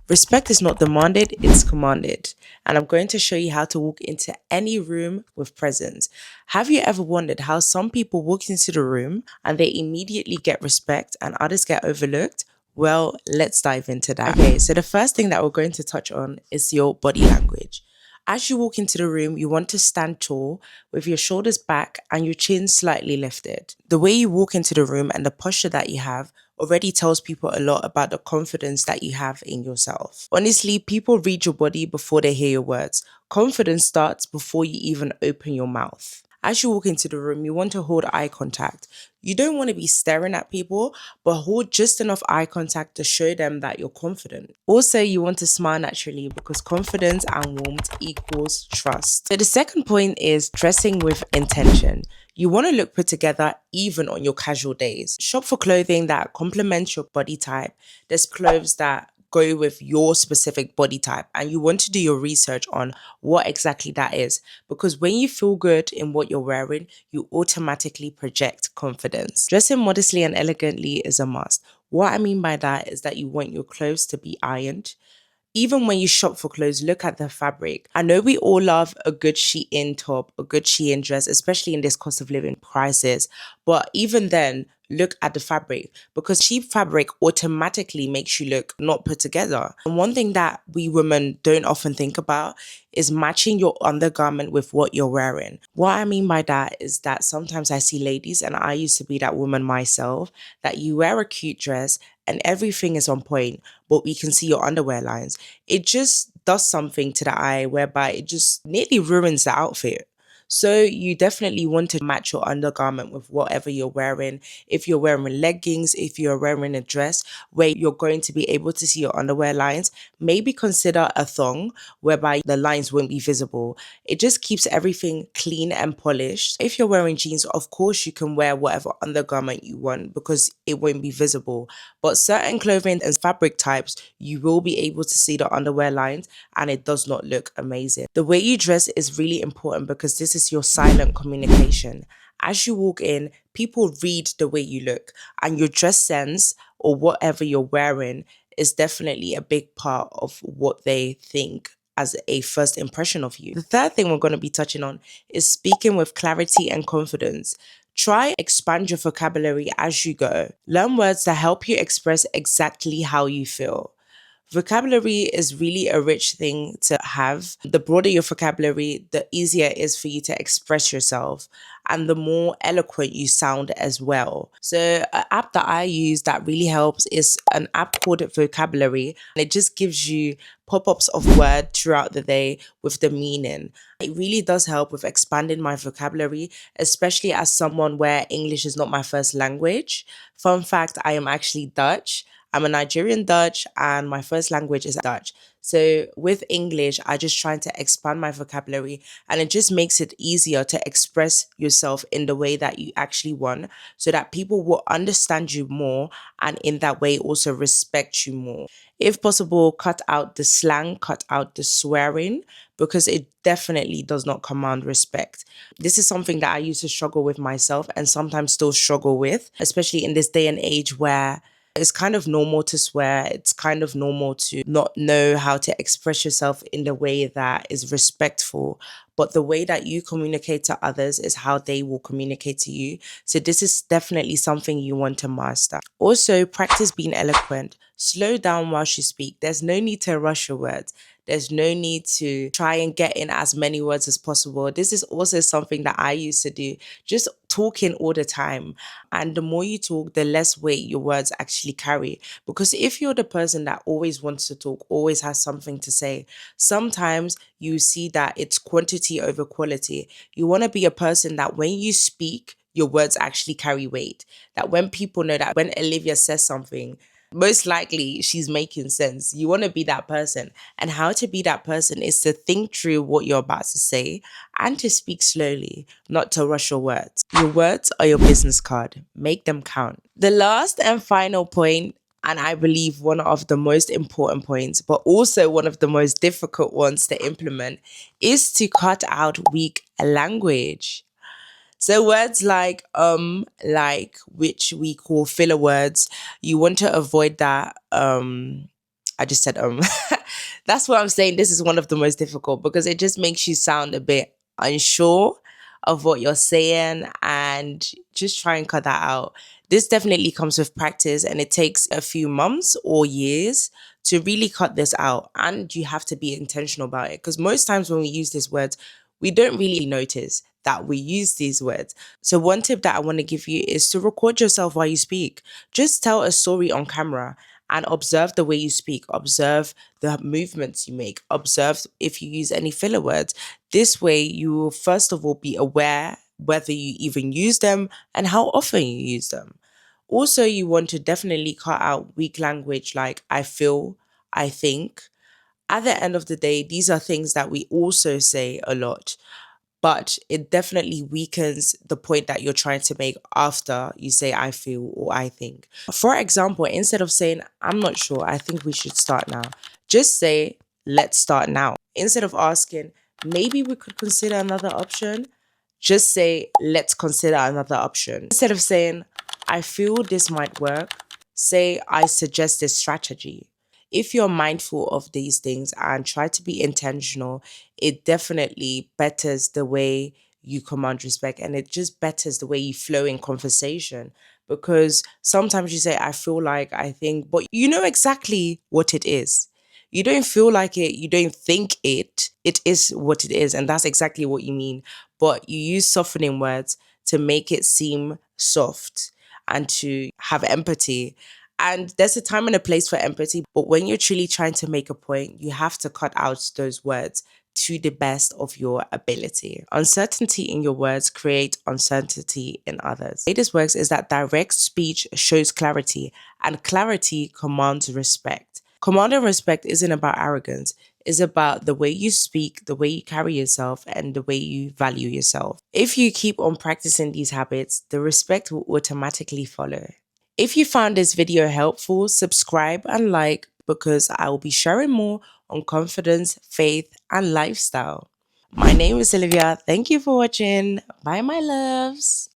Respect is not demanded, it's commanded. And I'm going to show you how to walk into any room with presence. Have you ever wondered how some people walk into the room and they immediately get respect and others get overlooked? Well, let's dive into that. Okay, so the first thing that we're going to touch on is your body language. As you walk into the room, you want to stand tall with your shoulders back and your chin slightly lifted. The way you walk into the room and the posture that you have already tells people a lot about the confidence that you have in yourself. Honestly, people read your body before they hear your words. Confidence starts before you even open your mouth. As you walk into the room, you want to hold eye contact. You don't want to be staring at people, but hold just enough eye contact to show them that you're confident. Also, you want to smile naturally because confidence and warmth equals trust. So the second point is dressing with intention. You want to look put together even on your casual days. Shop for clothing that complements your body type. There's clothes that go with your specific body type, and you want to do your research on what exactly that is, because when you feel good in what you're wearing, you automatically project confidence. Dressing modestly and elegantly is a must. What I mean by that is that you want your clothes to be ironed. Even when you shop for clothes, look at the fabric. I know we all love a good Shein top, a good Shein dress, especially in this cost of living crisis. But even then, look at the fabric because cheap fabric automatically makes you look not put together. And one thing that we women don't often think about is matching your undergarment with what you're wearing. What I mean by that is that sometimes I see ladies, and I used to be that woman myself, that you wear a cute dress and everything is on point, but we can see your underwear lines. It just does something to the eye whereby it just nearly ruins the outfit. So you definitely want to match your undergarment with whatever you're wearing. If you're wearing leggings, if you're wearing a dress where you're going to be able to see your underwear lines, maybe consider a thong whereby the lines won't be visible. It just keeps everything clean and polished. If you're wearing jeans, of course you can wear whatever undergarment you want because it won't be visible. But certain clothing and fabric types, you will be able to see the underwear lines and it does not look amazing. The way you dress is really important because this is your silent communication. As you walk in, people read the way you look, and your dress sense or whatever you're wearing is definitely a big part of what they think as a first impression of you. The third thing we're going to be touching on is speaking with clarity and confidence. Try expand your vocabulary as you go. Learn words that help you express exactly how you feel. Vocabulary is really a rich thing to have. The broader your vocabulary, the easier it is for you to express yourself and the more eloquent you sound as well. So, an app that I use that really helps is an app called Vocabulary, and it just gives you pop ups of word throughout the day with the meaning. It really does help with expanding my vocabulary, especially as someone where English is not my first language. Fun fact, I am actually Dutch. I'm a Nigerian Dutch and my first language is Dutch. So with English, I just try to expand my vocabulary and it just makes it easier to express yourself in the way that you actually want so that people will understand you more and in that way also respect you more. If possible, cut out the slang, cut out the swearing because it definitely does not command respect. This is something that I used to struggle with myself and sometimes still struggle with, especially in this day and age where it's kind of normal to swear. It's kind of normal to not know how to express yourself in the way that is respectful. But the way that you communicate to others is how they will communicate to you. So, this is definitely something you want to master. Also, practice being eloquent. Slow down whilst you speak. There's no need to rush your words. There's no need to try and get in as many words as possible. This is also something that I used to do, just talking all the time. And the more you talk, the less weight your words actually carry. Because if you're the person that always wants to talk, always has something to say, sometimes you see that it's quantity over quality. You want to be a person that when you speak, your words actually carry weight. That when people know that when Olivia says something, most likely she's making sense. You want to be that person. And how to be that person is to think through what you're about to say and to speak slowly, not to rush your words. Your words are your business card. Make them count. The last and final point, and I believe one of the most important points, but also one of the most difficult ones to implement, is to cut out weak language. So words like which we call filler words, you want to avoid that. I just said that's what I'm saying. This is one of the most difficult because it just makes you sound a bit unsure of what you're saying, and just try and cut that out. This definitely comes with practice, and it takes a few months or years to really cut this out. And you have to be intentional about it because most times when we use these words, we don't really notice that we use these words. So, one tip that I want to give you is to record yourself while you speak. Just tell a story on camera and observe the way you speak, observe the movements you make, observe if you use any filler words. This way, you will first of all be aware whether you even use them and how often you use them. Also, you want to definitely cut out weak language like I feel, I think. At the end of the day, these are things that we also say a lot, but it definitely weakens the point that you're trying to make after you say I feel or I think. For example, instead of saying I'm not sure, I think we should start now, just say let's start now. Instead of asking maybe we could consider another option, just say let's consider another option. Instead of saying I feel this might work, say I suggest this strategy. If you're mindful of these things and try to be intentional, it definitely betters the way you command respect, and it just betters the way you flow in conversation. Because sometimes you say, I feel like, I think, but you know exactly what it is. You don't feel like it, you don't think it is what it is. And that's exactly what you mean. But you use softening words to make it seem soft and to have empathy. And there's a time and a place for empathy, but when you're truly trying to make a point, you have to cut out those words to the best of your ability. Uncertainty in your words create uncertainty in others. The way this works is that direct speech shows clarity, and clarity commands respect. Commanding respect isn't about arrogance. It's about the way you speak, the way you carry yourself, and the way you value yourself. If you keep on practicing these habits, the respect will automatically follow. If you found this video helpful, subscribe and like because I will be sharing more on confidence, faith, and lifestyle. My name is Olivia. Thank you for watching. Bye, my loves.